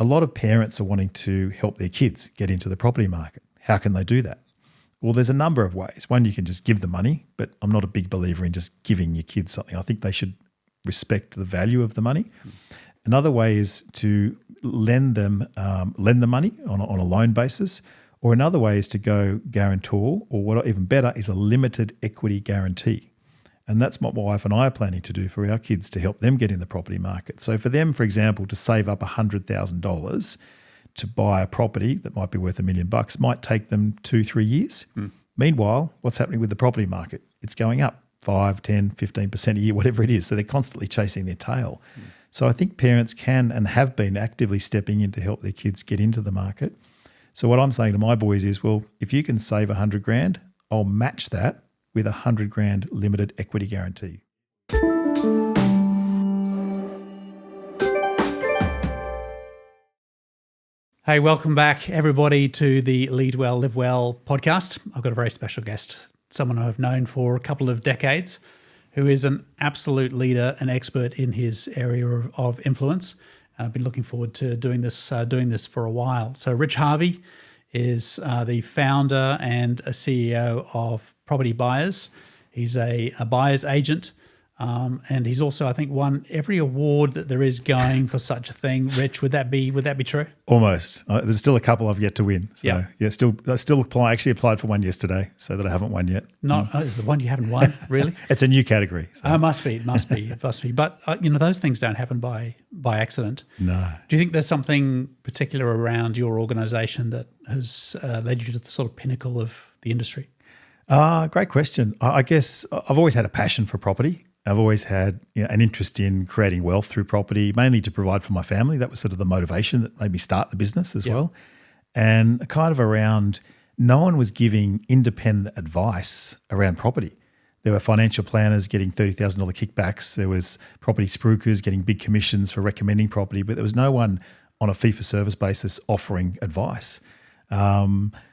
a lot of parents are wanting to help their kids get into the property market. How can they do that? Well, there's a number of ways. One, you can just give them money, but I'm not a big believer in just giving your kids something. I think they should respect the value of the money. Another way is to lend the money on a loan basis, or another way is to go guarantor, or what even better is a limited equity guarantee. And that's what my wife and I are planning to do for our kids to help them get in the property market. So for them, for example, to save up $100,000 to buy a property that might be worth $1 million might take them 2-3 years. Meanwhile, what's happening with the property market? It's going up 5, 10, 15% a year, whatever it is. So they're constantly chasing their tail. So I think parents can and have been actively stepping in to help their kids get into the market. So what I'm saying to my boys is, well, if you can save $100,000, I'll match that with $100,000 limited equity guarantee. Hey, welcome back, everybody, to the Lead Well, Live Well podcast. I've got a very special guest, someone I've known for a couple of decades, who is an absolute leader and expert in his area of influence. And I've been looking forward to doing this for a while. So Rich Harvey is the founder and a CEO of Property Buyers. He's a buyer's agent. And he's also, I think, won every award that there is going for such a thing. Rich, would that be true? Almost. There's still a couple I've yet to win. So I still apply. I actually applied for one yesterday, so that I haven't won yet. Is the one you haven't won, really? It's a new category. So. It must be. But those things don't happen by accident. No. Do you think there's something particular around your organisation that has led you to the sort of pinnacle of the industry? Great question. I guess I've always had a passion for property. I've always had an interest in creating wealth through property, mainly to provide for my family. That was sort of the motivation that made me start the business as well. And kind of around, no one was giving independent advice around property. There were financial planners getting $30,000 kickbacks. There was property spruikers getting big commissions for recommending property, but there was no one on a fee-for-service basis offering advice.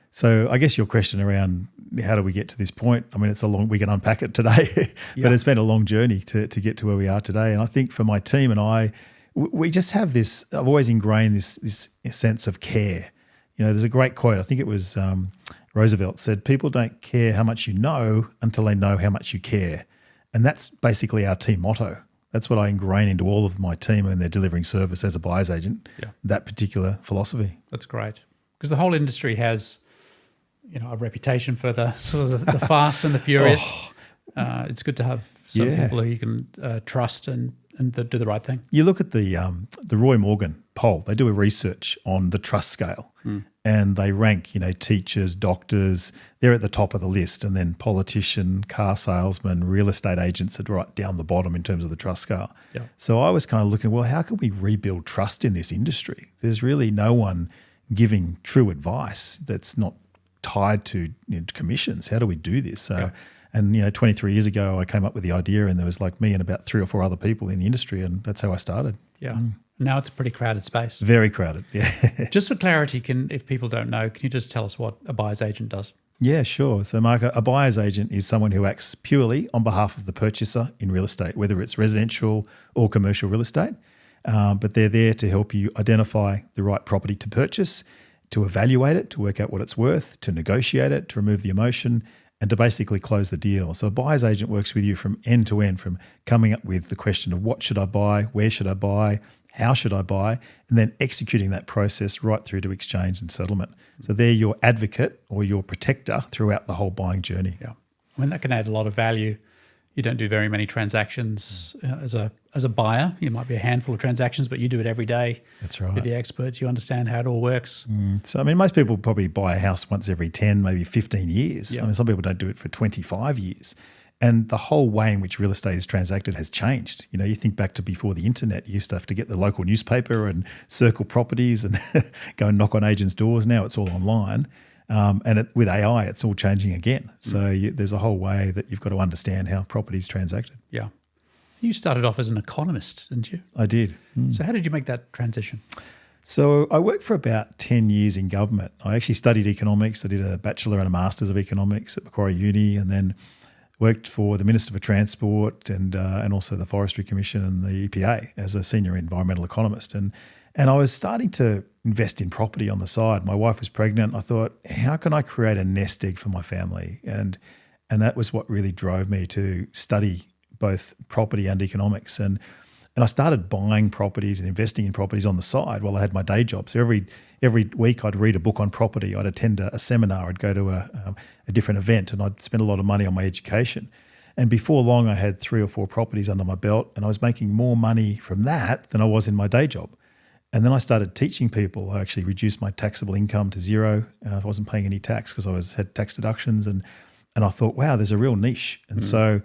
So I guess your question around how do we get to this point? I mean, we can unpack it today, but it's been a long journey to get to where we are today. And I think for my team and I, we just have this, I've always ingrained this sense of care. There's a great quote, I think it was Roosevelt said, people don't care how much you know until they know how much you care. And that's basically our team motto. That's what I ingrain into all of my team when they're delivering service as a buyer's agent, that particular philosophy. That's great. Because the whole industry has a reputation for the sort of the fast and the furious. It's good to have some people who you can trust and do the right thing. You look at the Roy Morgan poll. They do a research on the trust scale, and they rank teachers, doctors. They're at the top of the list, and then politician, car salesman, real estate agents are right down the bottom in terms of the trust scale. Yeah. So I was kind of looking, well, how can we rebuild trust in this industry? There's really no one giving true advice that's not tied to commissions. How do we do this? And 23 years ago, I came up with the idea, and there was like me and about 3 or 4 other people in the industry, and that's how I started. Yeah. Now it's a pretty crowded space. Very crowded. Yeah. Just for clarity, if people don't know, can you just tell us what a buyer's agent does? Yeah, sure. So, Mark, a buyer's agent is someone who acts purely on behalf of the purchaser in real estate, whether it's residential or commercial real estate. But they're there to help you identify the right property to purchase, to evaluate it, to work out what it's worth, to negotiate it, to remove the emotion, and to basically close the deal. So a buyer's agent works with you from end to end, from coming up with the question of what should I buy, where should I buy, how should I buy, and then executing that process right through to exchange and settlement. So they're your advocate or your protector throughout the whole buying journey. Yeah, I mean, that can add a lot of value. You don't do very many transactions as a buyer. You might be a handful of transactions, but you do it every day. That's right. With the experts, you understand how it all works. So, I mean, most people probably buy a house once every 10, maybe 15 years. Yeah. I mean, some people don't do it for 25 years. And the whole way in which real estate is transacted has changed. You think back to before the internet, you used to have to get the local newspaper and circle properties and go and knock on agents' doors. Now it's all online. With AI, it's all changing again. So there's a whole way that you've got to understand how property is transacted. Yeah. You started off as an economist, didn't you? I did. So how did you make that transition? So I worked for about 10 years in government. I actually studied economics. I did a bachelor and a master's of economics at Macquarie Uni, and then worked for the Minister for Transport and also the Forestry Commission and the EPA as a senior environmental economist. And And I was starting to invest in property on the side. My wife was pregnant. I thought, how can I create a nest egg for my family? And that was what really drove me to study both property and economics. And I started buying properties and investing in properties on the side while I had my day job. So every week I'd read a book on property. I'd attend a seminar. I'd go to a different event, and I'd spend a lot of money on my education. And before long, I had 3 or 4 properties under my belt, and I was making more money from that than I was in my day job. And then I started teaching people. I actually reduced my taxable income to zero. I wasn't paying any tax because I had tax deductions, and I thought, wow, there's a real niche. And so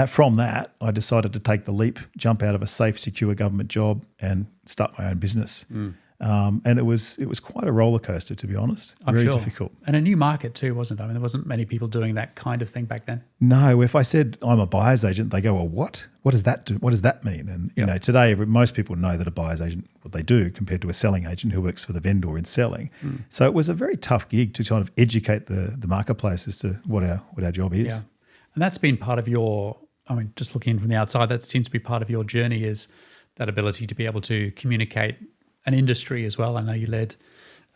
from that, I decided to take the leap, jump out of a safe, secure government job and start my own business. And it was quite a roller coaster, to be honest. I'm Very sure. difficult. And a new market too, wasn't it? I mean, there wasn't many people doing that kind of thing back then. No, if I said I'm a buyer's agent, they go, well, what? What does that do? What does that mean? And you know, today most people know that a buyer's agent, what they do compared to a selling agent who works for the vendor in selling. So it was a very tough gig to kind of educate the marketplace as to what our job is. Yeah. And that's been part of your, I mean, just looking in from the outside, that seems to be part of your journey, is that ability to be able to communicate an industry as well. I know you led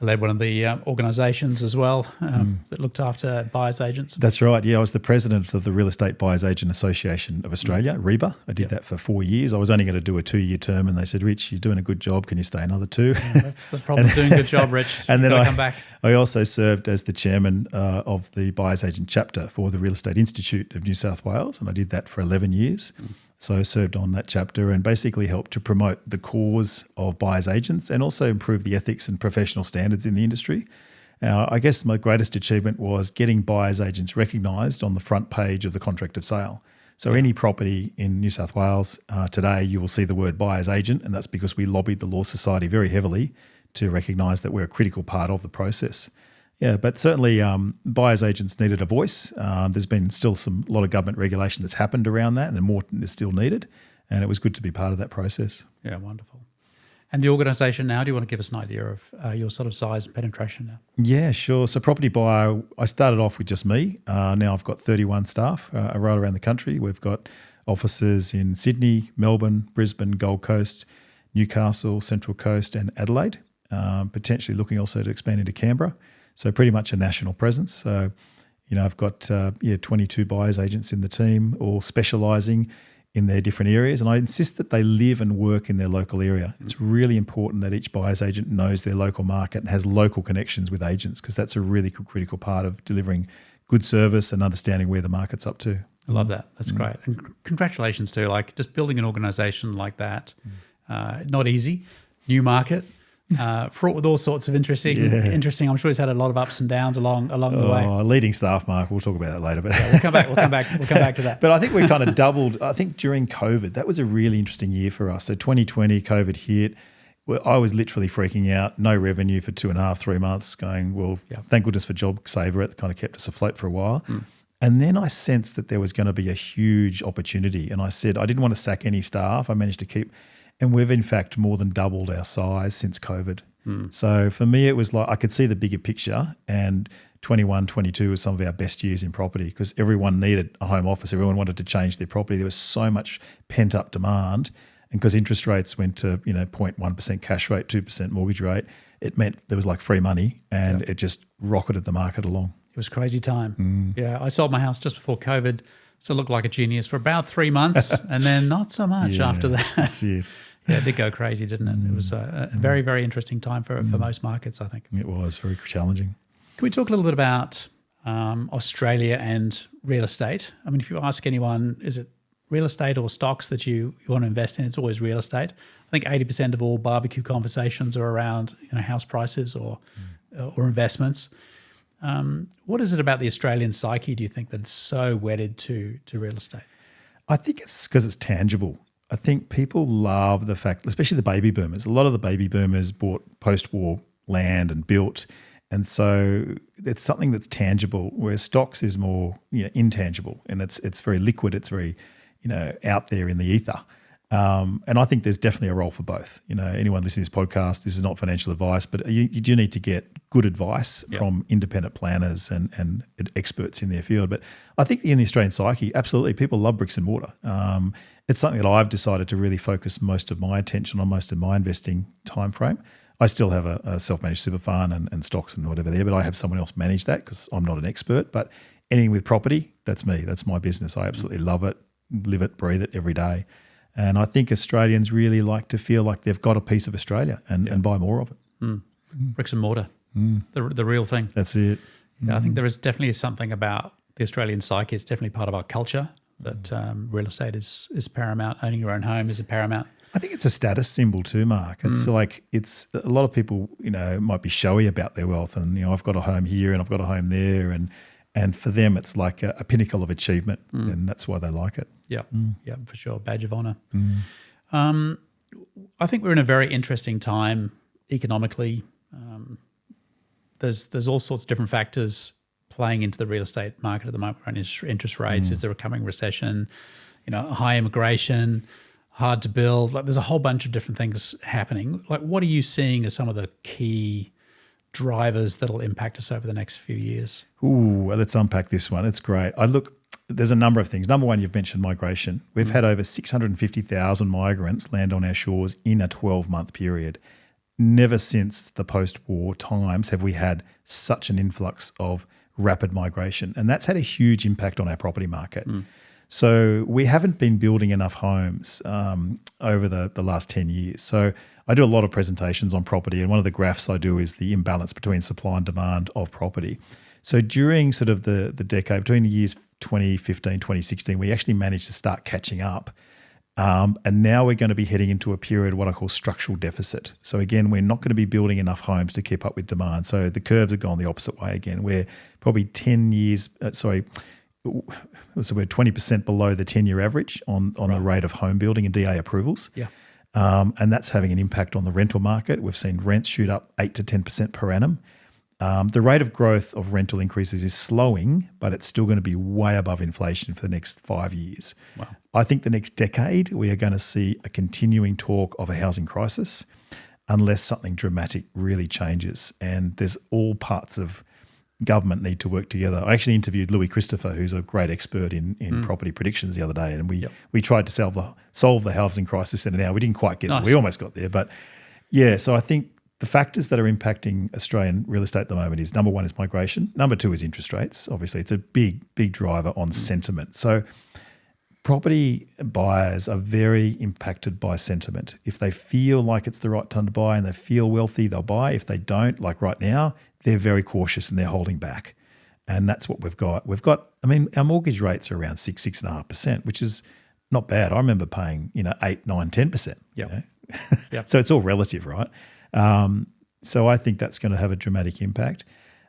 one of the organisations as well that looked after buyers agents. That's right. Yeah, I was the president of the Real Estate Buyers Agent Association of Australia, REBA. I did that for 4 years. I was only going to do a 2-year term, and they said, "Rich, you're doing a good job. Can you stay another 2?" Yeah, that's the problem. Doing a good job, Rich. And then come back. I also served as the chairman of the Buyers Agent chapter for the Real Estate Institute of New South Wales, and I did that for 11 years. So I served on that chapter and basically helped to promote the cause of buyers agents and also improve the ethics and professional standards in the industry. I guess my greatest achievement was getting buyers agents recognised on the front page of the contract of sale. So any property in New South Wales today, you will see the word buyers agent, and that's because we lobbied the Law Society very heavily to recognise that we're a critical part of the process. Yeah, but certainly buyers agents needed a voice. There's been still a lot of government regulation that's happened around that, and more is still needed. And it was good to be part of that process. Yeah, wonderful. And the organisation now, do you want to give us an idea of your sort of size and penetration now? Yeah, sure. So Property Buyer, I started off with just me. Now I've got 31 staff right around the country. We've got offices in Sydney, Melbourne, Brisbane, Gold Coast, Newcastle, Central Coast and Adelaide, potentially looking also to expand into Canberra. So pretty much a national presence. So, I've got 22 buyers agents in the team, all specialising in their different areas. And I insist that they live and work in their local area. It's really important that each buyer's agent knows their local market and has local connections with agents, because that's a really critical part of delivering good service and understanding where the market's up to. I love that. That's great. And congratulations too. Like, just building an organisation like that, not easy, new market. Fraught with all sorts of interesting. I'm sure he's had a lot of ups and downs along the way. Leading staff, Mark. We'll talk about that later. But we'll come back to that. But I think we kind of doubled. I think during COVID, that was a really interesting year for us. So 2020, COVID hit. I was literally freaking out. No revenue for 2.5, 3 months. Going, well, thank goodness for JobSaver. It kind of kept us afloat for a while. And then I sensed that there was going to be a huge opportunity. And I said I didn't want to sack any staff. I managed to keep. And we've in fact more than doubled our size since COVID. So for me, it was like I could see the bigger picture, and 21, 22 was some of our best years in property because everyone needed a home office. Everyone wanted to change their property. There was so much pent up demand, and because interest rates went to 0.1% cash rate, 2% mortgage rate, it meant there was like free money, and it just rocketed the market along. It was a crazy time. Yeah, I sold my house just before COVID. So it looked like a genius for about 3 months and then not so much after that. That's it. Yeah, it did go crazy, didn't it? It was a very, very interesting time for most markets, I think. It was very challenging. Can we talk a little bit about Australia and real estate? I mean, if you ask anyone, is it real estate or stocks that you want to invest in? It's always real estate. I think 80% of all barbecue conversations are around house prices or investments. What is it about the Australian psyche, do you think, that's so wedded to real estate? I think it's because it's tangible. I think people love the fact, especially the baby boomers. A lot of the baby boomers bought post-war land and built, and so it's something that's tangible, whereas stocks is more intangible, and it's very liquid. It's very out there in the ether. And I think there's definitely a role for both. Anyone listening to this podcast, this is not financial advice, but you do need to get good advice from independent planners and experts in their field. But I think in the Australian psyche, absolutely, people love bricks and mortar. it's something that I've decided to really focus most of my attention on, most of my investing time frame. I still have a self-managed super fund and stocks and whatever there, but I have someone else manage that because I'm not an expert. But anything with property, that's me. That's my business. I absolutely love it, live it, breathe it every day. And I think Australians really like to feel like they've got a piece of Australia and buy more of it. Bricks and mortar, the real thing. That's it. Yeah, I think there is definitely something about the Australian psyche. It's definitely part of our culture that real estate is paramount. Owning your own home is paramount. I think it's a status symbol too, Mark. It's it's a lot of people, might be showy about their wealth and, I've got a home here and I've got a home there. And for them, it's like a pinnacle of achievement and that's why they like it. Yeah, yeah, for sure. Badge of honour. I think we're in a very interesting time economically. There's all sorts of different factors playing into the real estate market at the moment. We're on interest rates. Is there a coming recession? High immigration, hard to build. Like there's a whole bunch of different things happening. Like what are you seeing as some of the key drivers that'll impact us over the next few years? Ooh, let's unpack this one. It's great. There's a number of things. Number one, you've mentioned migration. We've had over 650,000 migrants land on our shores in a 12-month period. Never since the post-war times have we had such an influx of rapid migration, and that's had a huge impact on our property market. So we haven't been building enough homes over the last 10 years. So I do a lot of presentations on property, and one of the graphs I do is the imbalance between supply and demand of property. So during sort of the decade, between the years 2015, 2016, we actually managed to start catching up. And now we're going to be heading into a period of what I call structural deficit. So again, we're not going to be building enough homes to keep up with demand. So the curves have gone the opposite way again. We're probably 10 years, so we're 20% below the 10-year average on the rate of home building and DA approvals. Yeah. And that's having an impact on the rental market. We've seen rents shoot up 8 to 10% per annum. The rate of growth of rental increases is slowing, but it's still going to be way above inflation for the next 5 years. Wow. I think the next decade we are going to see a continuing talk of a housing crisis unless something dramatic really changes. And there's all parts of government need to work together. I actually interviewed Louis Christopher, who's a great expert in property predictions the other day, and we tried to solve the housing crisis in an hour. We didn't quite get there. We almost got there. But yeah, so I think the factors that are impacting Australian real estate at the moment is, number one is migration. Number two is interest rates. Obviously, it's a big driver on sentiment. So property buyers are very impacted by sentiment. If they feel like it's the right time to buy and they feel wealthy, they'll buy. If they don't, like right now, they're very cautious and they're holding back. And that's what we've got. Our mortgage rates are around 6.5%, which is not bad. I remember paying, 8, 9, 10%. Yeah. Yep. So it's all relative, right? So I think that's going to have a dramatic impact.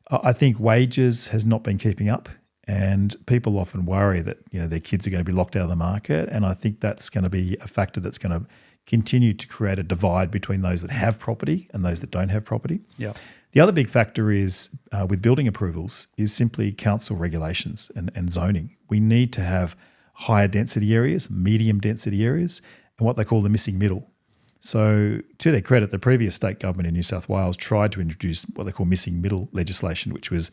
I think wages has not been keeping up, and people often worry that their kids are going to be locked out of the market, and I think that's going to be a factor that's going to continue to create a divide between those that have property and those that don't have property. Yeah. The other big factor is with building approvals is simply council regulations and zoning. We need to have higher density areas, medium density areas, and what they call the missing middle. So to their credit, the previous state government in New South Wales tried to introduce what they call missing middle legislation, which was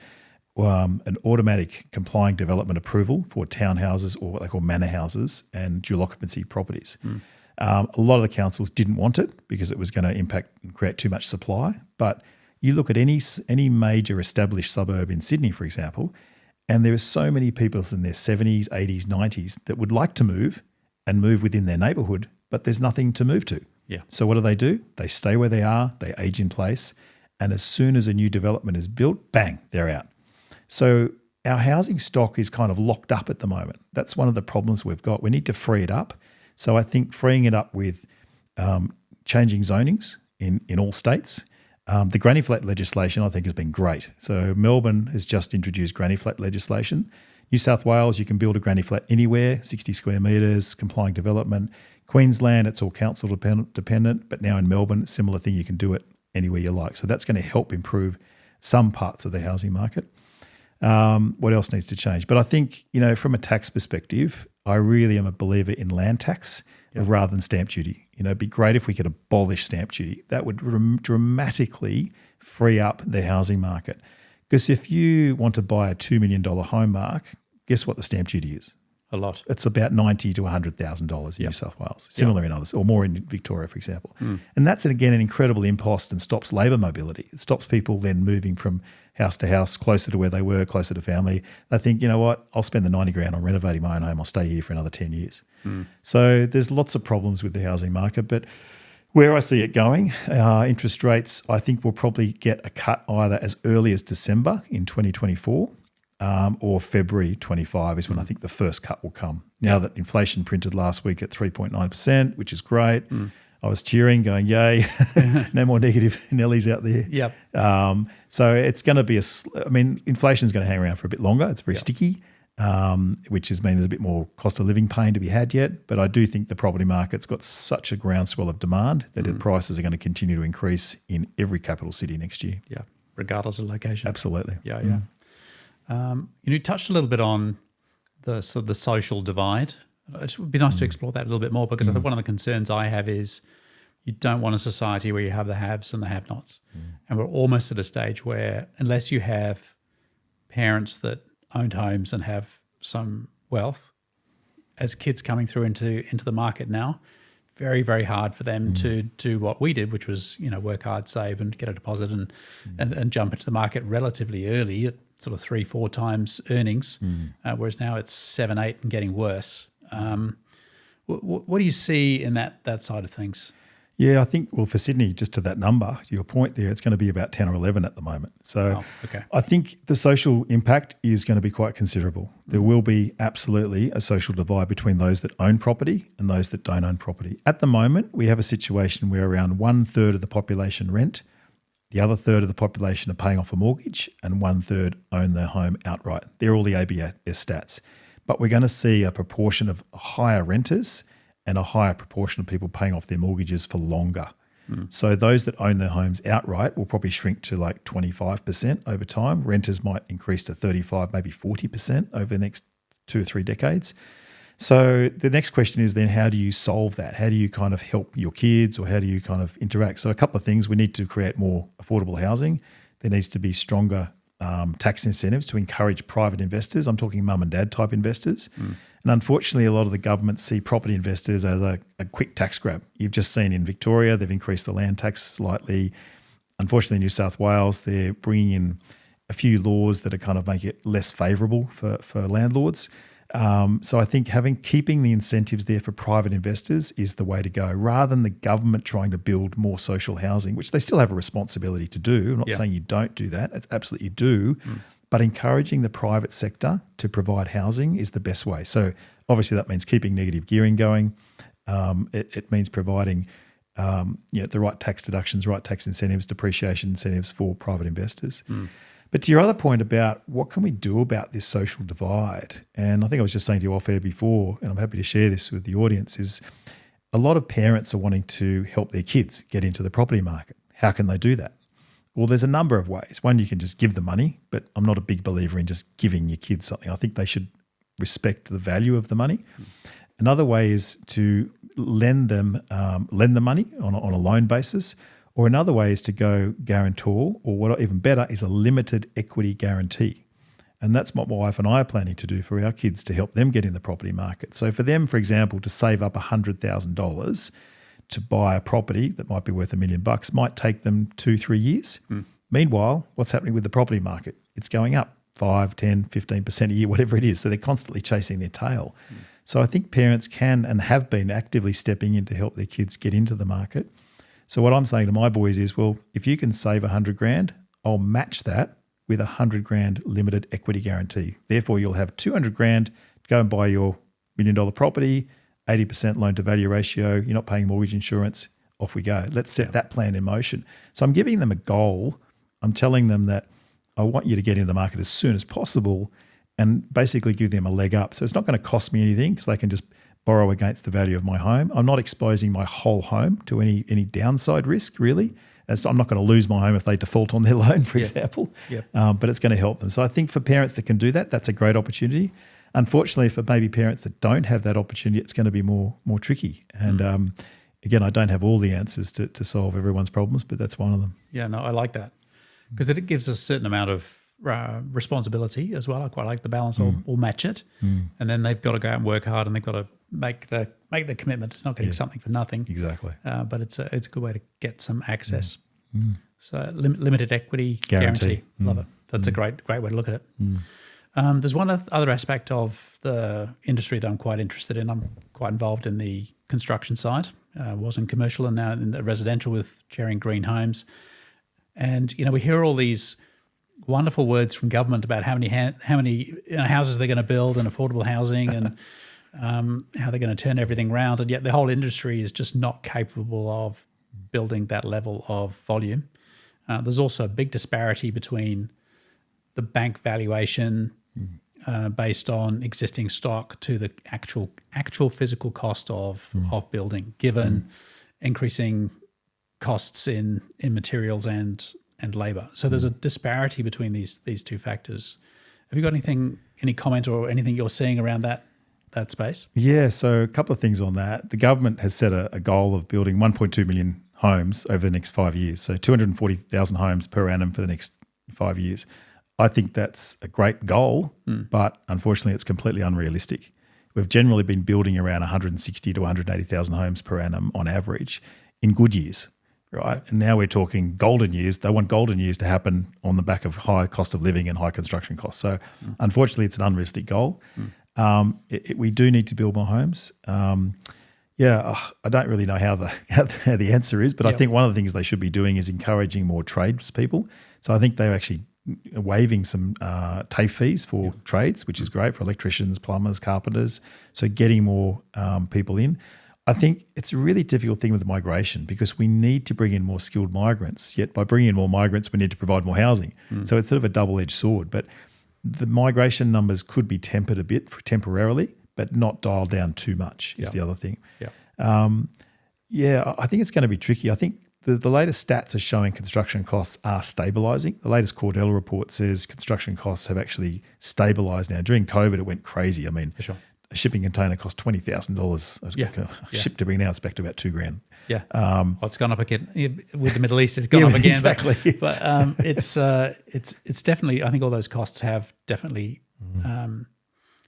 an automatic complying development approval for townhouses or what they call manor houses and dual occupancy properties. A lot of the councils didn't want it because it was going to impact and create too much supply. But you look at any major established suburb in Sydney, for example, and there are so many people in their 70s, 80s, 90s that would like to move and move within their neighbourhood, but there's nothing to move to. Yeah. So what do? They stay where they are, they age in place, and as soon as a new development is built, bang, they're out. So our housing stock is kind of locked up at the moment. That's one of the problems we've got. We need to free it up. So I think freeing it up with changing zonings in all states. The granny flat legislation I think has been great. So Melbourne has just introduced granny flat legislation. New South Wales, you can build a granny flat anywhere, 60 square metres, complying development. Queensland, it's all council dependent, but now in Melbourne, similar thing, you can do it anywhere you like. So that's going to help improve some parts of the housing market. What else needs to change? But I think, from a tax perspective, I really am a believer in land tax rather than stamp duty. It'd be great if we could abolish stamp duty. That would dramatically free up the housing market. Because if you want to buy a $2 million home, Mark, guess what the stamp duty is? A lot. It's about $90,000 to $100,000 in New South Wales, similar in others, or more in Victoria, for example. And that's, again, an incredible impost and stops labour mobility. It stops people then moving from house to house, closer to where they were, closer to family. They think, you know what, I'll spend the $90,000 on renovating my own home. I'll stay here for another 10 years. So there's lots of problems with the housing market, but where I see it going, interest rates, I think we'll probably get a cut either as early as December in 2024 or February 25 is when I think the first cut will come. Now that inflation printed last week at 3.9%, which is great. I was cheering, going, yay, no more negative Nellies out there. So it's going to be inflation is going to hang around for a bit longer. It's very sticky, which means there's a bit more cost of living pain to be had yet. But I do think the property market's got such a groundswell of demand that the prices are going to continue to increase in every capital city next year. Yeah, regardless of location. Absolutely. You touched a little bit on the sort of the social divide. It would be nice to explore that a little bit more, because I think one of the concerns I have is you don't want a society where you have the haves and the have-nots. And we're almost at a stage where, unless you have parents that owned homes and have some wealth, as kids coming through into the market now, very, very hard for them to do what we did, which was, work hard, save and get a deposit and jump into the market relatively early at sort of 3-4 times earnings, whereas now it's 7-8 and getting worse. What do you see in that side of things? Yeah, I think, for Sydney, just to that number, to your point there, it's going to be about 10 or 11 at the moment. So I think the social impact is going to be quite considerable. There will be absolutely a social divide between those that own property and those that don't own property. At the moment, we have a situation where around 1/3 of the population rent, the other third of the population are paying off a mortgage, and 1/3 own their home outright. They're all the ABS stats. But we're going to see a proportion of higher renters and a higher proportion of people paying off their mortgages for longer. So those that own their homes outright will probably shrink to like 25% over time. Renters might increase to 35, maybe 40% over the next 2 or 3 decades. So the next question is then, how do you solve that? How do you kind of help your kids, or how do you kind of interact? So a couple of things. We need to create more affordable housing. There needs to be stronger tax incentives to encourage private investors. I'm talking mum and dad type investors. And unfortunately, a lot of the governments see property investors as a quick tax grab. You've just seen in Victoria, they've increased the land tax slightly. Unfortunately, in New South Wales, they're bringing in a few laws that are kind of make it less favourable for landlords. So I think keeping the incentives there for private investors is the way to go, rather than the government trying to build more social housing, which they still have a responsibility to do. I'm not saying you don't do that. It's absolutely you do. But encouraging the private sector to provide housing is the best way. So obviously that means keeping negative gearing going. It means providing the right tax deductions, right tax incentives, depreciation incentives for private investors. But to your other point about what can we do about this social divide, and I think I was just saying to you off air before, and I'm happy to share this with the audience, is a lot of parents are wanting to help their kids get into the property market. How can they do that? Well, there's a number of ways. One, you can just give the money, but I'm not a big believer in just giving your kids something. I think they should respect the value of the money. Another way is to lend the money on a loan basis, or another way is to go guarantor, or what even better is a limited equity guarantee. And that's what my wife and I are planning to do for our kids to help them get in the property market. So for them, for example, to save up $100,000 to buy a property that might be worth $1 million might take them 2-3 years. Meanwhile, what's happening with the property market? It's going up 5, 10, 15% a year, whatever it is. So they're constantly chasing their tail. So I think parents can and have been actively stepping in to help their kids get into the market. So what I'm saying to my boys is, well, if you can save $100,000, I'll match that with $100,000 limited equity guarantee. Therefore, you'll have $200,000 to go and buy your $1 million property, 80% loan to value ratio. You're not paying mortgage insurance. Off we go. Let's set that plan in motion. So I'm giving them a goal. I'm telling them that I want you to get into the market as soon as possible, and basically give them a leg up. So it's not going to cost me anything, because they can just borrow against the value of my home. I'm not exposing my whole home to any downside risk, really. So I'm not going to lose my home if they default on their loan, for example. But it's going to help them. So I think for parents that can do that, that's a great opportunity. Unfortunately, for maybe parents that don't have that opportunity, it's going to be more tricky. And again, I don't have all the answers to solve everyone's problems, but that's one of them. Yeah, no, I like that, because it gives a certain amount of responsibility as well. I quite like the balance, or match it. And then they've got to go out and work hard, and they've got to make the commitment. It's not getting something for nothing. Exactly. But it's a good way to get some access. So limited equity guarantee. Love it. That's a great way to look at it. There's one other aspect of the industry that I'm quite interested in. I'm quite involved in the construction side. Was in commercial and now in the residential with chairing green homes. And we hear all these wonderful words from government about how many houses they're going to build and affordable housing and how they're going to turn everything around. And yet the whole industry is just not capable of building that level of volume. There's also a big disparity between the bank valuation based on existing stock to the actual physical cost of building, given increasing costs in materials and labour. So there's a disparity between these two factors. Have you got any comment or anything you're seeing around that space? Yeah, so a couple of things on that. The government has set a goal of building 1.2 million homes over the next 5 years, so 240,000 homes per annum for the next 5 years. I think that's a great goal, but unfortunately it's completely unrealistic. We've generally been building around 160 to 180,000 homes per annum on average in good years, right? And now we're talking golden years. They want golden years to happen on the back of high cost of living and high construction costs. So unfortunately it's an unrealistic goal. We do need to build more homes. I don't really know how the answer is, but I think one of the things they should be doing is encouraging more tradespeople. So I think they're actually waiving some TAFE fees for trades, which is great for electricians, plumbers, carpenters. So getting more people in. I think it's a really difficult thing with migration because we need to bring in more skilled migrants. Yet by bringing in more migrants, we need to provide more housing. So it's sort of a double-edged sword. But the migration numbers could be tempered a bit temporarily, but not dialed down too much is the other thing. I think it's going to be tricky. I think the latest stats are showing construction costs are stabilising. The latest Cordell report says construction costs have actually stabilised now. During COVID, it went crazy. I mean, For sure. a shipping container cost $20,000. Ship to bring now, it's back to about $2,000. Yeah. It's gone up again with the Middle East. It's gone up again. Exactly. But it's definitely. I think all those costs have definitely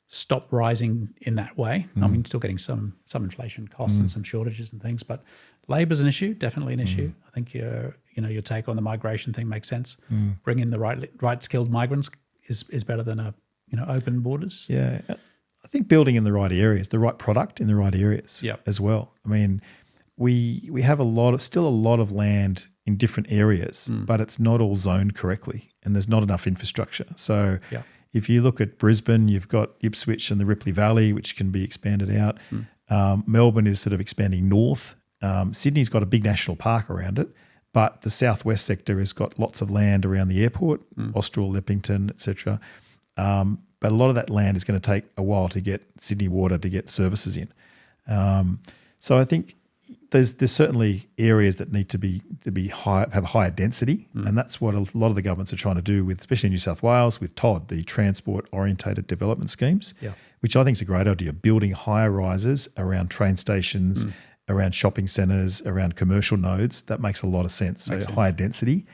stopped rising in that way. I mean, still getting some inflation costs and some shortages and things, but labour's an issue. Definitely an issue. I think your take on the migration thing makes sense. Bring in the right skilled migrants is better than open borders. Yeah. I think building in the right areas, the right product in the right areas as well. I mean, we have still a lot of land in different areas, but it's not all zoned correctly and there's not enough infrastructure. So if you look at Brisbane, you've got Ipswich and the Ripley Valley, which can be expanded out. Melbourne is sort of expanding north. Sydney's got a big national park around it, but the southwest sector has got lots of land around the airport, Austral, Leppington, etc. But a lot of that land is going to take a while to get Sydney Water to get services in. So I think there's certainly areas that need to be high, have a higher density, and that's what a lot of the governments are trying to do with, especially New South Wales, with TOD, the transport orientated development schemes, which I think is a great idea. Building higher rises around train stations, around shopping centres, around commercial nodes, that makes a lot of sense. So higher density.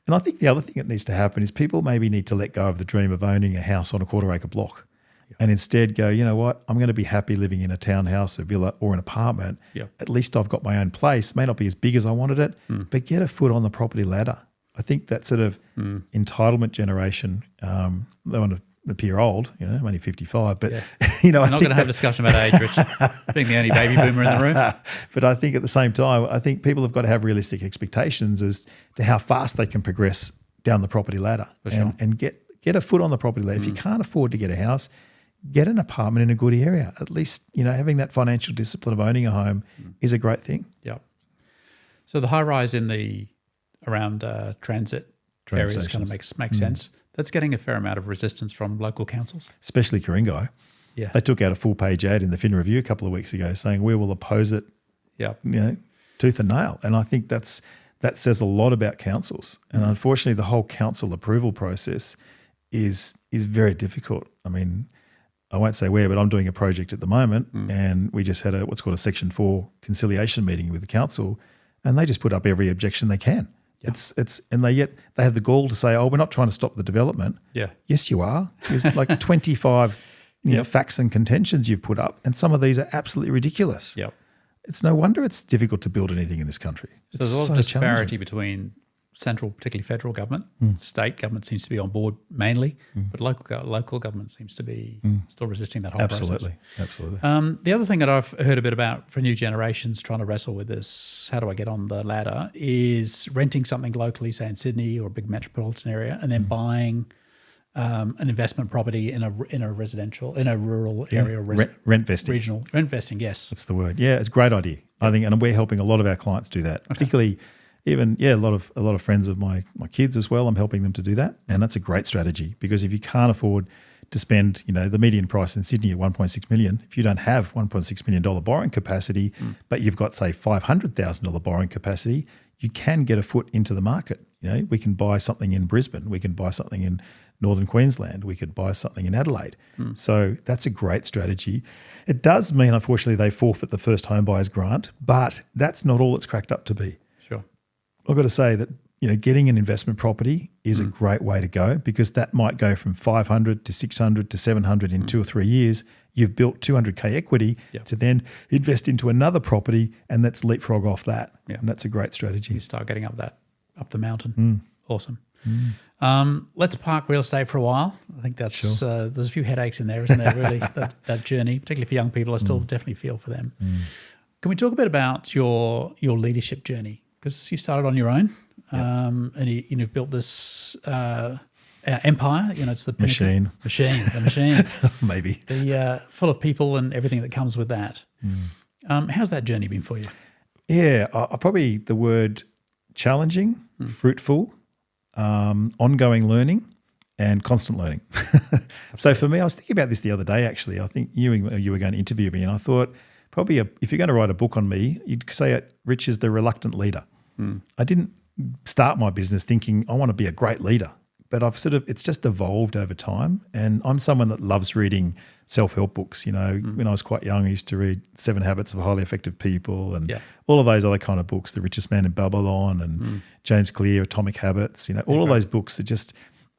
And I think the other thing that needs to happen is people maybe need to let go of the dream of owning a house on a quarter-acre block and instead go, you know what, I'm going to be happy living in a townhouse, a villa or an apartment. At least I've got my own place. May not be as big as I wanted it, but get a foot on the property ladder. I think that sort of entitlement generation, they want to appear old, I'm only 55, but we're not going to have a discussion about age, Rich, being the only baby boomer in the room. But I think at the same time, I think people have got to have realistic expectations as to how fast they can progress down the property ladder and get a foot on the property ladder. If you can't afford to get a house, get an apartment in a good area. At least, having that financial discipline of owning a home is a great thing. So the high rise around transit areas stations kind of makes sense. That's getting a fair amount of resistance from local councils. Especially Ku-ring-gai. They took out a full-page ad in the Fin Review a couple of weeks ago saying we will oppose it tooth and nail. And I think that says a lot about councils. And unfortunately, the whole council approval process is very difficult. I mean, I won't say where, but I'm doing a project at the moment and we just had what's called a Section 4 conciliation meeting with the council and they just put up every objection they can. Yeah. And they have the gall to say, "Oh, we're not trying to stop the development." Yeah. Yes, you are. There's like 25 facts and contentions you've put up, and some of these are absolutely ridiculous. Yep. It's no wonder it's difficult to build anything in this country. So there's a lot of disparity between central, particularly federal government. State government seems to be on board mainly, but local government seems to be still resisting that whole process. Absolutely. The other thing that I've heard a bit about for new generations trying to wrestle with this, how do I get on the ladder, is renting something locally, say in Sydney or a big metropolitan area, and then buying an investment property in a rural area, rent vesting, regional rent vesting. Yes, that's the word. Yeah, it's a great idea. I think, and we're helping a lot of our clients do that, particularly. Even a lot of friends of my kids as well. I'm helping them to do that, and that's a great strategy because if you can't afford to spend, the median price in Sydney at $1.6 million, if you don't have $1.6 million borrowing capacity, but you've got say $500,000 borrowing capacity, you can get a foot into the market. We can buy something in Brisbane, we can buy something in Northern Queensland, we could buy something in Adelaide. So that's a great strategy. It does mean, unfortunately, they forfeit the first home buyers grant, but that's not all it's cracked up to be. Sure. I've got to say that getting an investment property is a great way to go because that might go from 500 to 600 to 700 in 2 or 3 years. You've built 200K equity to then invest into another property, and let's leapfrog off that. Yeah. And that's a great strategy. You start getting up the mountain. Awesome. Let's park real estate for a while. I think that's there's a few headaches in there, isn't there? Really, that journey, particularly for young people, I still definitely feel for them. Can we talk a bit about your leadership journey? Because you started on your own, and you've built this empire. It's the Pinnacle machine, maybe full of people and everything that comes with that. How's that journey been for you? Yeah, probably the word challenging, fruitful, ongoing learning, and constant learning. So for me, I was thinking about this the other day. Actually, I think you were going to interview me, and I thought probably if you're going to write a book on me, you'd say it. Rich is the reluctant leader. I didn't start my business thinking I want to be a great leader, but it's just evolved over time. And I'm someone that loves reading self-help books. When I was quite young, I used to read 7 Habits of Highly Effective People and all of those other kind of books, The Richest Man in Babylon and James Clear, Atomic Habits, all of those books are just,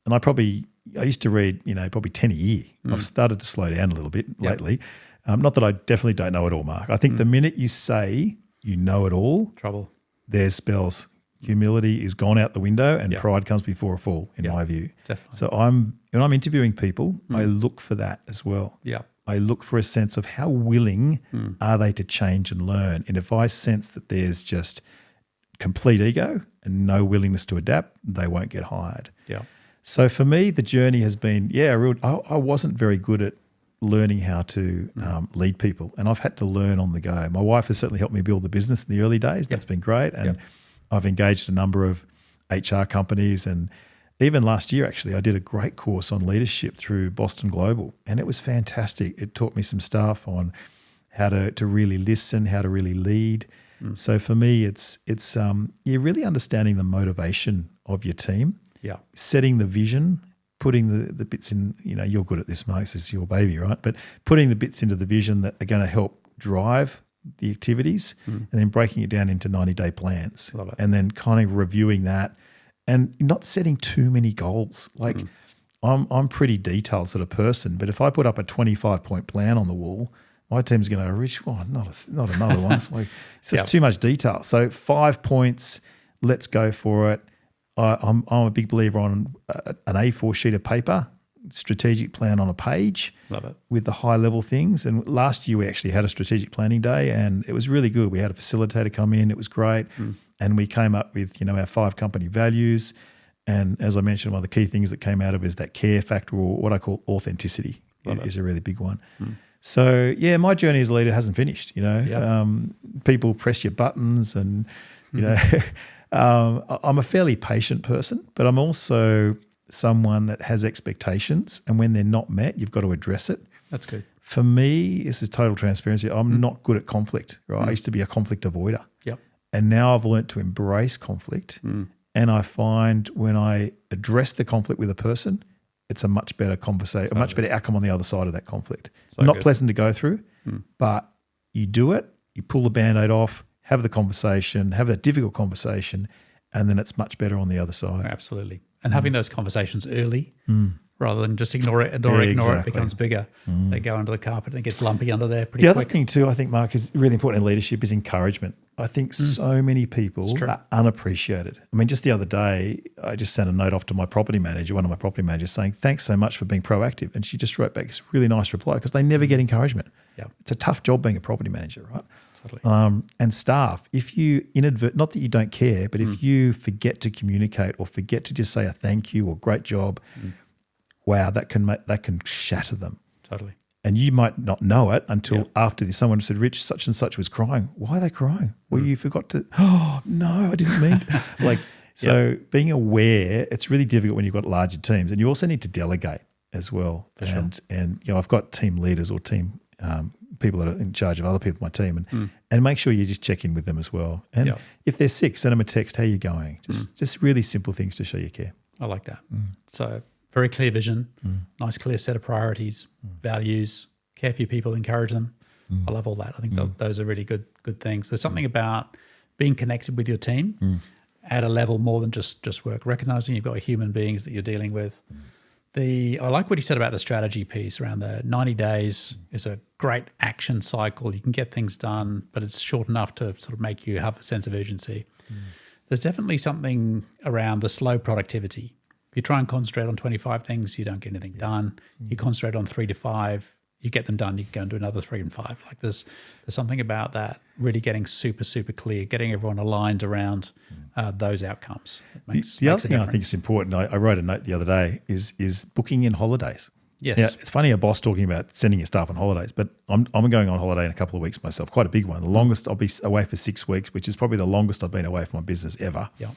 and I used to read, probably 10 a year. I've started to slow down a little bit lately. Not that I definitely don't know it all, Mark. I think the minute you say you know it all, trouble. There's spells. Humility is gone out the window, and pride comes before a fall, in my view. Definitely. So when I'm interviewing people, I look for that as well. Yeah. I look for a sense of how willing are they to change and learn. And if I sense that there's just complete ego and no willingness to adapt, they won't get hired. Yeah. So for me, the journey has been, I wasn't very good at learning how to lead people, and I've had to learn on the go. My wife has certainly helped me build the business in the early days. That's been great, and I've engaged a number of HR companies, and even last year actually I did a great course on leadership through Boston Global, and it was fantastic. It taught me some stuff on how to really listen, how to really lead. So for me, it's you're really understanding the motivation of your team, setting the vision, putting the bits in, you're good at this, Mark, this is your baby, right? But putting the bits into the vision that are going to help drive the activities and then breaking it down into 90-day plans. Love it. And then kind of reviewing that and not setting too many goals. Like I'm pretty detailed sort of person, but if I put up a 25-point plan on the wall, my team's going to go, Rich, not another one. It's like, it's just too much detail. So 5 points, let's go for it. I'm a big believer on an A4 sheet of paper, strategic plan on a page. Love it. With the high level things. And last year we actually had a strategic planning day, and it was really good. We had a facilitator come in. It was great. And we came up with, our 5 company values. And as I mentioned, one of the key things that came out of it is that care factor, or what I call authenticity is a really big one. So my journey as a leader hasn't finished. People press your buttons and, I'm a fairly patient person, but I'm also someone that has expectations, and when they're not met, you've got to address it. That's good. For me, this is total transparency. I'm not good at conflict, right? I used to be a conflict avoider. Yep. And now I've learned to embrace conflict. And I find when I address the conflict with a person, it's a much better conversation, a much better outcome on the other side of that conflict. Not pleasant to go through, but you do it, you pull the Band-Aid off, have the conversation, have that difficult conversation, and then it's much better on the other side. Absolutely. And having those conversations early rather than just ignore it, it becomes bigger. They go under the carpet and it gets lumpy under there pretty quick. The other thing too, I think, Mark, is really important in leadership is encouragement. I think so many people are unappreciated. I mean, just the other day, I just sent a note off to my property manager, one of my property managers, saying, thanks so much for being proactive. And she just wrote back this really nice reply because they never get encouragement. Yep. It's a tough job being a property manager, right? Totally. And staff, if you not that you don't care, but if you forget to communicate or forget to just say a thank you or great job, wow, that can shatter them. Totally. And you might not know it until after someone said, Rich, such and such was crying. Why are they crying? Well, you forgot to, oh, no, I didn't mean to. So being aware, it's really difficult when you've got larger teams. And you also need to delegate as well. And I've got team leaders or team people that are in charge of other people on my team and make sure you just check in with them as well. And if they're sick, send them a text, how are you going? Just really simple things to show you care. I like that. So very clear vision, nice clear set of priorities, values, care for your people, encourage them. I love all that. I think those are really good things. There's something about being connected with your team at a level more than just work, recognizing you've got human beings that you're dealing with. I like what you said about the strategy piece around the 90 days is a great action cycle. You can get things done, but it's short enough to sort of make you have a sense of urgency. There's definitely something around the slow productivity. If you try and concentrate on 25 things, you don't get anything done. You concentrate on 3 to 5, you get them done, you can go and do another 3 and 5. Like there's something about that really getting super, super clear, getting everyone aligned around those outcomes. The other thing I think is important, I wrote a note the other day, is booking in holidays. Yes. Now, it's funny a boss talking about sending your staff on holidays, but I'm going on holiday in a couple of weeks myself, quite a big one. The longest, I'll be away for 6 weeks, which is probably the longest I've been away from my business ever. Yeah.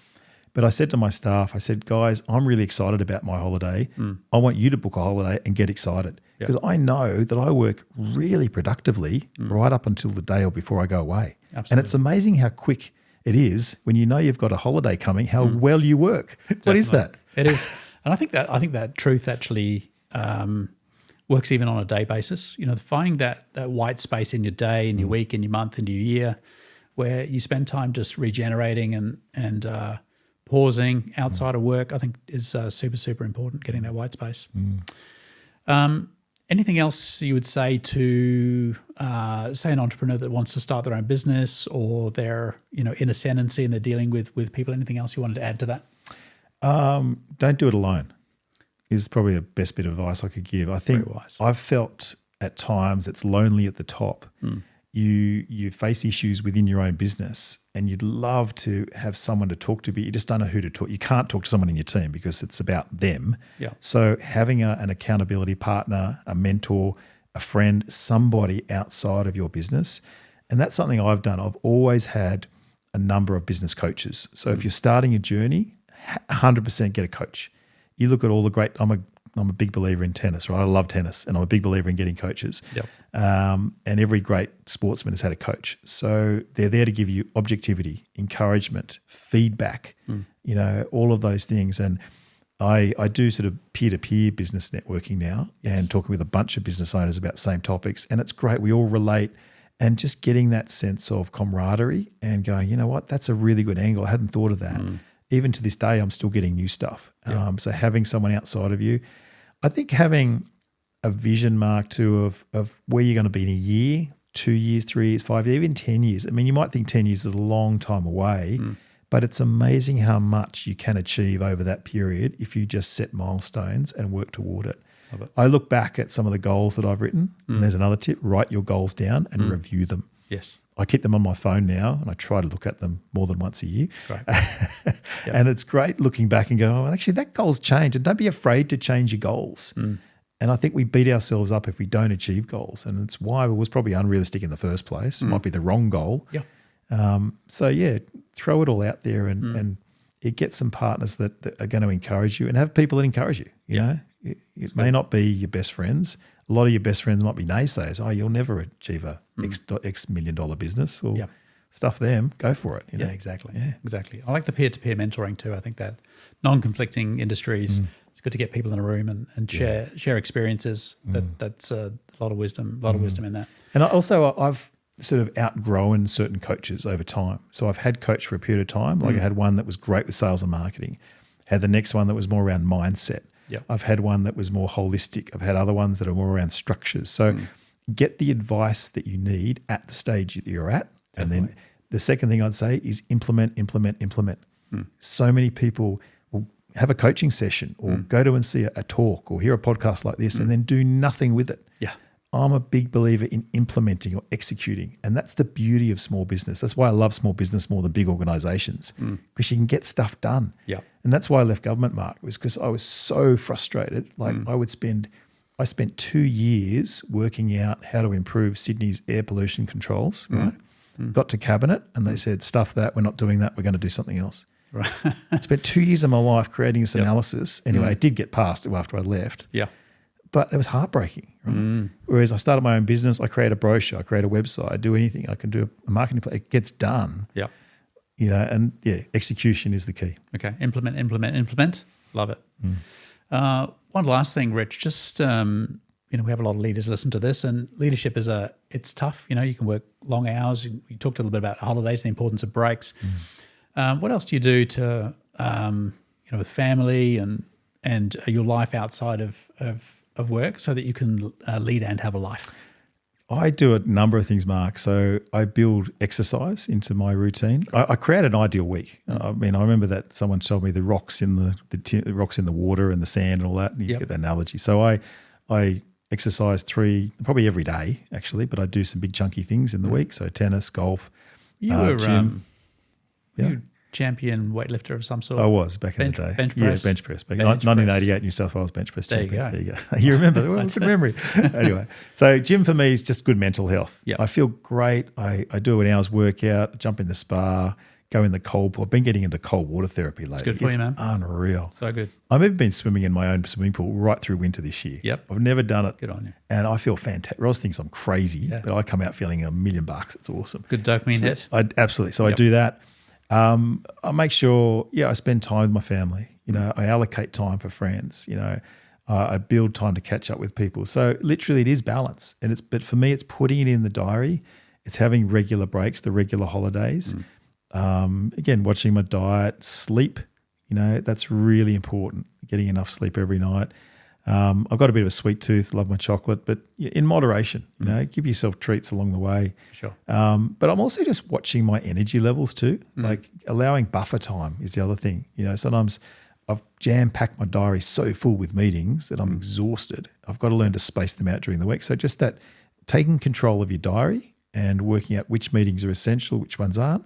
But I said to my staff, I said, guys, I'm really excited about my holiday. I want you to book a holiday and get excited because I know that I work really productively right up until the day or before I go away. Absolutely. And it's amazing how quick it is when you know you've got a holiday coming, how well you work. What is that? It is. And I think that truth actually works even on a day basis. Finding that white space in your day, in your week, in your month, in your year, where you spend time just regenerating and pausing outside of work, I think is super, super important, getting that white space. Anything else you would say to, say, an entrepreneur that wants to start their own business or they're, in ascendancy and they're dealing with people? Anything else you wanted to add to that? Don't do it alone is probably the best bit of advice I could give. I think I've felt at times it's lonely at the top. You face issues within your own business and you'd love to have someone to talk to, but you just don't know who to talk. You can't talk to someone in your team because it's about them. Yeah. So having an accountability partner, a mentor, a friend, somebody outside of your business, and that's something I've done. I've always had a number of business coaches. So if you're starting a journey, 100% get a coach. You look at all the great, I'm a big believer in tennis, right? I love tennis and I'm a big believer in getting coaches. Yep. And every great sportsman has had a coach. So they're there to give you objectivity, encouragement, feedback, all of those things. And I do sort of peer-to-peer business networking now and talking with a bunch of business owners about the same topics. And it's great. We all relate and just getting that sense of camaraderie and going, you know what, that's a really good angle. I hadn't thought of that. Even to this day, I'm still getting new stuff. So having someone outside of you, I think having a vision, Mark, too, of where you're going to be in a year, 2 years, 3 years, 5 years, even 10 years. I mean, you might think 10 years is a long time away, but it's amazing how much you can achieve over that period if you just set milestones and work toward it. I look back at some of the goals that I've written, and there's another tip, write your goals down and review them. Yes. I keep them on my phone now and I try to look at them more than once a year. Right. And it's great looking back and go, oh, actually that goal's changed. And don't be afraid to change your goals. And I think we beat ourselves up if we don't achieve goals. And it's why it was probably unrealistic in the first place. It might be the wrong goal. Throw it all out there and get some partners that are going to encourage you and have people that encourage you. You know, it may not be your best friends. A lot of your best friends might be naysayers. Oh, you'll never achieve a X $1 million business. Well, stuff them, go for it. You know? Yeah, exactly. I like the peer-to-peer mentoring too. I think that non-conflicting industries, it's good to get people in a room and share experiences. That's a lot of wisdom in that. And also sort of outgrown certain coaches over time. So I've had coach for a period of time. Like I had one that was great with sales and marketing. Had the next one that was more around mindset. Yep. I've had one that was more holistic. I've had other ones that are more around structures. So get the advice that you need at the stage that you're at. Definitely. And then the second thing I'd say is implement. So many people will have a coaching session or go to and see a talk or hear a podcast like this and then do nothing with it. Yeah. I'm a big believer in implementing or executing. And that's the beauty of small business. That's why I love small business more than big organizations, because you can get stuff done. Yeah. And that's why I left government, Mark, was because I was so frustrated. Like I spent 2 years working out how to improve Sydney's air pollution controls, right? Got to cabinet and they said, stuff that, we're not doing that, we're going to do something else. Right. I spent 2 years of my life creating this analysis. Anyway, it did get passed after I left. Yeah. But it was heartbreaking, right? Whereas I started my own business, I create a brochure, I create a website, I do anything, I can do a marketing plan, it gets done. Yeah. And execution is the key. Okay. Implement. Love it. One last thing, Rich, just, we have a lot of leaders listen to this, and leadership it's tough. You can work long hours. You talked a little bit about holidays, the importance of breaks. What else do you do to, with family and your life outside of work so that you can lead and have a life? I do a number of things, Mark. So I build exercise into my routine. I create an ideal week. I remember that someone told me the rocks in the rocks in the water and the sand and all that. And you get that analogy. So I exercise probably every day actually, but I do some big chunky things in the week. So tennis, golf, gym. You champion weightlifter of some sort. I was back in the day. Bench press. Yeah, bench press. 1988 New South Wales bench press champion. There you go. You remember? Well, good memory. Anyway, so gym for me is just good mental health. Yep. I feel great. I do an hour's workout, jump in the spa, go in the cold pool. I've been getting into cold water therapy lately. It's good for you, man. Unreal. So good. I've even been swimming in my own swimming pool right through winter this year. Yep. I've never done it. Good on you. And I feel fantastic. Ross thinks I'm crazy, but I come out feeling $1 million. It's awesome. Good dopamine hit. Absolutely. So I do that. I make sure, I spend time with my family. I allocate time for friends. I build time to catch up with people. So literally, it is balance, but for me, it's putting it in the diary. It's having regular breaks, the regular holidays. Again, watching my diet, sleep. That's really important. Getting enough sleep every night. I've got a bit of a sweet tooth, love my chocolate, but in moderation, give yourself treats along the way. Sure. But I'm also just watching my energy levels too, like allowing buffer time is the other thing. Sometimes I've jam-packed my diary so full with meetings that I'm exhausted. I've got to learn to space them out during the week. So just that taking control of your diary and working out which meetings are essential, which ones aren't,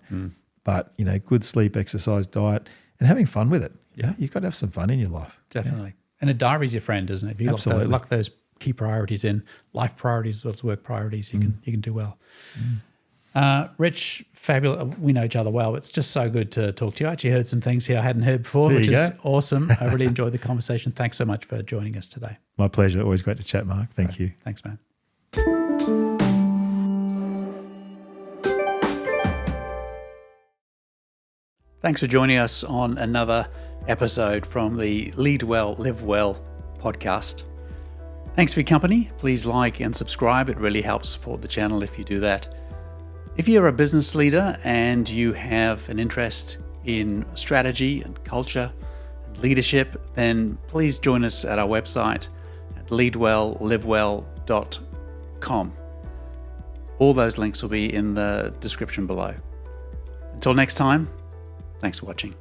but, good sleep, exercise, diet, and having fun with it. Yeah. You've got to have some fun in your life. Definitely. Yeah. And a diary's your friend, isn't it? If you lock those key priorities in, life priorities as well as work priorities, you can do well. Rich, fabulous. We know each other well. It's just so good to talk to you. I actually heard some things here I hadn't heard before, which is awesome. I really enjoyed the conversation. Thanks so much for joining us today. My pleasure. Always great to chat, Mark. Thank you. Thanks, man. Thanks for joining us on another episode from the Lead Well, Live Well podcast. Thanks for your company. Please like and subscribe. It really helps support the channel if you do that. If you're a business leader and you have an interest in strategy and culture and leadership, then please join us at our website at leadwelllivewell.com. All those links will be in the description below. Until next time, thanks for watching.